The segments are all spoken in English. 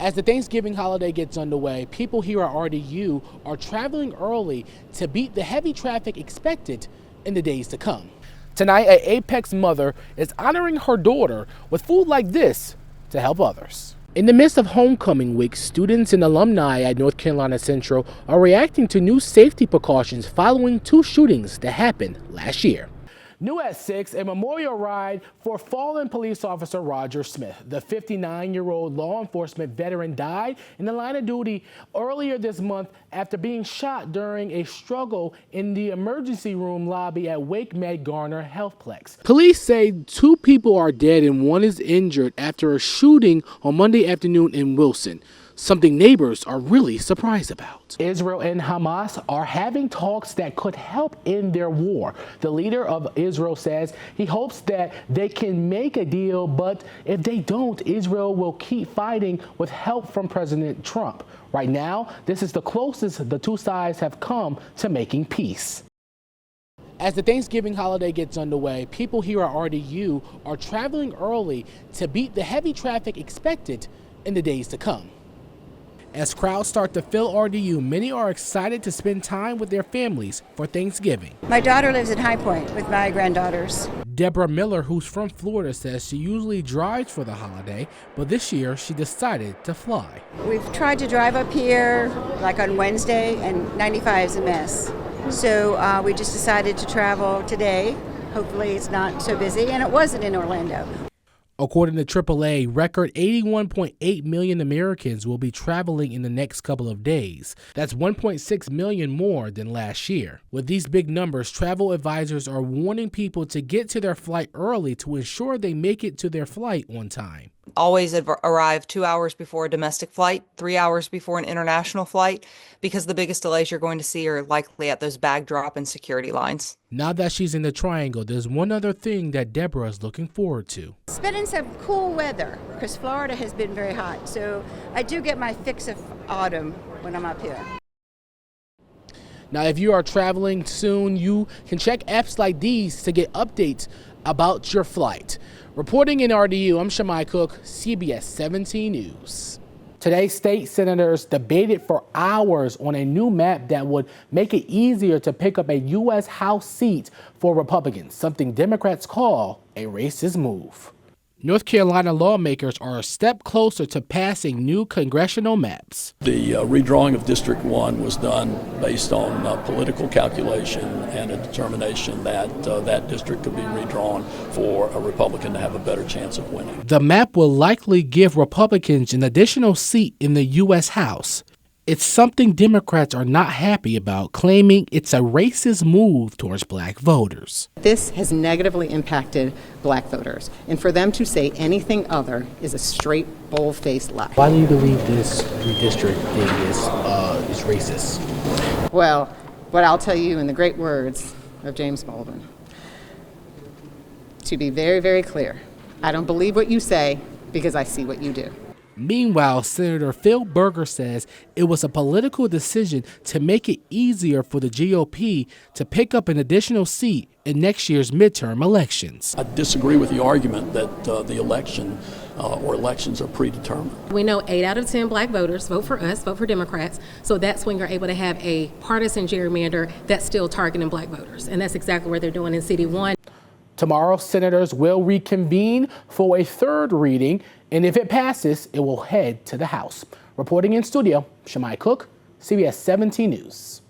As the Thanksgiving holiday gets underway, people here at RDU are traveling early to beat the heavy traffic expected in the days to come. Tonight, an Apex mother is honoring her daughter with food like this to help others. In the midst of homecoming week, students and alumni at North Carolina Central are reacting to new safety precautions following two shootings that happened last year. New at 6, a memorial ride for fallen police officer Roger Smith. The 59-year-old law enforcement veteran died in the line of duty earlier this month after being shot during a struggle in the emergency room lobby at Wake Med Garner Healthplex. Police say 2 people are dead and 1 is injured after a shooting on Monday afternoon in Wilson. Something neighbors are really surprised about. Israel and Hamas are having talks that could help end their war. The leader of Israel says he hopes that they can make a deal, but if they don't, Israel will keep fighting with help from President Trump. Right now, this is the closest the two sides have come to making peace. As the Thanksgiving holiday gets underway, people here at RDU are traveling early to beat the heavy traffic expected in the days to come. As crowds start to fill RDU, many are excited to spend time with their families for Thanksgiving. My daughter lives in High Point with my granddaughters. Deborah Miller, who's from Florida, says she usually drives for the holiday, but this year she decided to fly. We've tried to drive up here like on Wednesday, and 95 is a mess. So we just decided to travel today. Hopefully it's not so busy, and it wasn't in Orlando. According to AAA, record 81.8 million Americans will be traveling in the next couple of days. That's 1.6 million more than last year. With these big numbers, travel advisors are warning people to get to their flight early to ensure they make it to their flight on time. Always arrive 2 hours before a domestic flight, 3 hours before an international flight, because the biggest delays you're going to see are likely at those bag drop and security lines. Now that she's in the triangle, there's one other thing that Deborah is looking forward to. Spending some cool weather, because Florida has been very hot. So I do get my fix of autumn when I'm up here. Now, if you are traveling soon, you can check apps like these to get updates about your flight. Reporting in RDU, I'm Shimei Cook, CBS 17 News. Today, state senators debated for hours on a new map that would make it easier to pick up a U.S. House seat for Republicans, something Democrats call a racist move. North Carolina lawmakers are a step closer to passing new congressional maps. The redrawing of District 1 was done based on political calculation and a determination that that district could be redrawn for a Republican to have a better chance of winning. The map will likely give Republicans an additional seat in the U.S. House. It's something Democrats are not happy about, claiming it's a racist move towards black voters. This has negatively impacted black voters, and for them to say anything other is a straight, bold-faced lie. Why do you believe this redistricting is racist? Well, what I'll tell you in the great words of James Baldwin, to be very, very clear, I don't believe what you say because I see what you do. Meanwhile, Senator Phil Berger says it was a political decision to make it easier for the GOP to pick up an additional seat in next year's midterm elections. I disagree with the argument that the election or elections are predetermined. We know 8 out of 10 black voters vote for us, vote for Democrats, so that's when you're able to have a partisan gerrymander that's still targeting black voters, and that's exactly what they're doing in CD1. Tomorrow, senators will reconvene for a third reading, and if it passes, it will head to the House. Reporting in studio, Shimei Cook, CBS 17 News.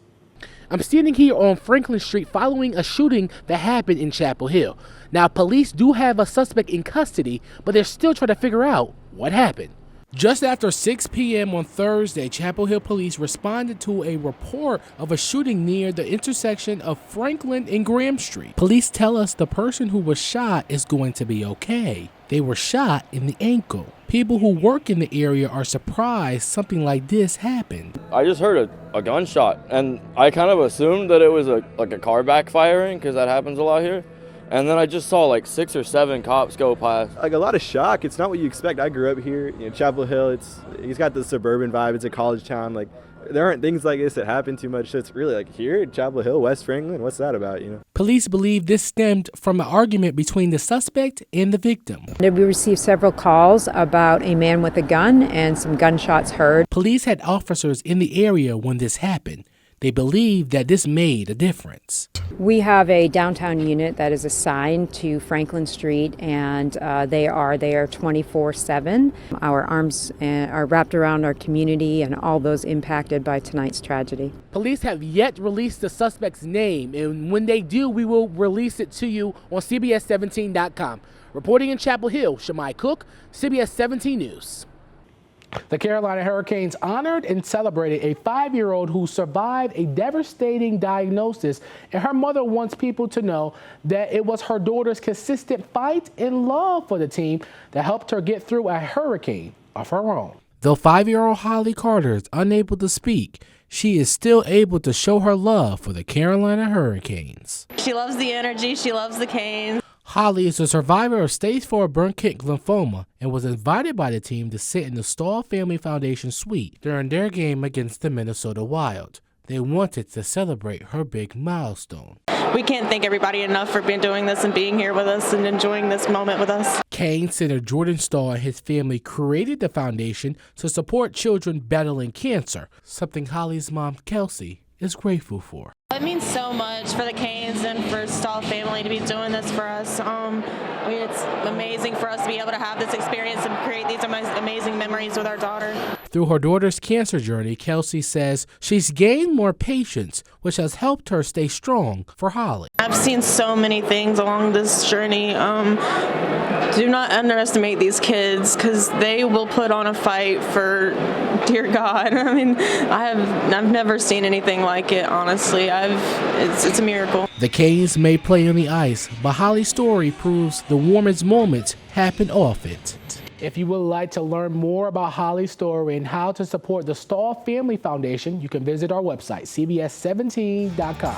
I'm standing here on Franklin Street following a shooting that happened in Chapel Hill. Now, police do have a suspect in custody, but they're still trying to figure out what happened. Just after 6 p.m. on Thursday, Chapel Hill police responded to a report of a shooting near the intersection of Franklin and Graham Street. Police tell us the person who was shot is going to be okay. They were shot in the ankle. People who work in the area are surprised something like this happened. I just heard a gunshot, and I kind of assumed that it was a car backfiring because that happens a lot here. And then I just saw like 6 or 7 cops go past. Like a lot of shock. It's not what you expect. I grew up here, Chapel Hill. It's got the suburban vibe. It's a college town. Like there aren't things like this that happen too much. So it's really like here in Chapel Hill, West Franklin, what's that about, you know? Police believe this stemmed from an argument between the suspect and the victim. We received several calls about a man with a gun and some gunshots heard. Police had officers in the area when this happened. They believe that this made a difference. We have a downtown unit that is assigned to Franklin Street, and they are there 24/7. Our arms are wrapped around our community and all those impacted by tonight's tragedy. Police have yet released the suspect's name, and when they do, we will release it to you on CBS17.com. Reporting in Chapel Hill, Shimei Cook, CBS 17 News. The Carolina Hurricanes honored and celebrated a 5-year-old who survived a devastating diagnosis, and her mother wants people to know that it was her daughter's consistent fight and love for the team that helped her get through a hurricane of her own. Though 5-year-old Holly Carter is unable to speak, she is still able to show her love for the Carolina Hurricanes. She loves the energy, she loves the Canes. Holly is a survivor of stage 4 Burkitt lymphoma and was invited by the team to sit in the Stahl Family Foundation suite during their game against the Minnesota Wild. They wanted to celebrate her big milestone. We can't thank everybody enough for doing this and being here with us and enjoying this moment with us. Canes center Jordan Stahl and his family created the foundation to support children battling cancer, something Holly's mom, Kelsey, is grateful for. It means so much for the Canes and for Stahl family to be doing this for us. It's amazing for us to be able to have this experience and create these amazing memories with our daughter. Through her daughter's cancer journey, Kelsey says she's gained more patience, which has helped her stay strong for Holly. I've seen so many things along this journey. Do not underestimate these kids because they will put on a fight for dear God. I mean, I've never seen anything like it, honestly. It's a miracle. The Canes may play on the ice, but Holly's story proves the warmest moments happen off it. If you would like to learn more about Holly's story and how to support the Stahl Family Foundation, you can visit our website, CBS17.com.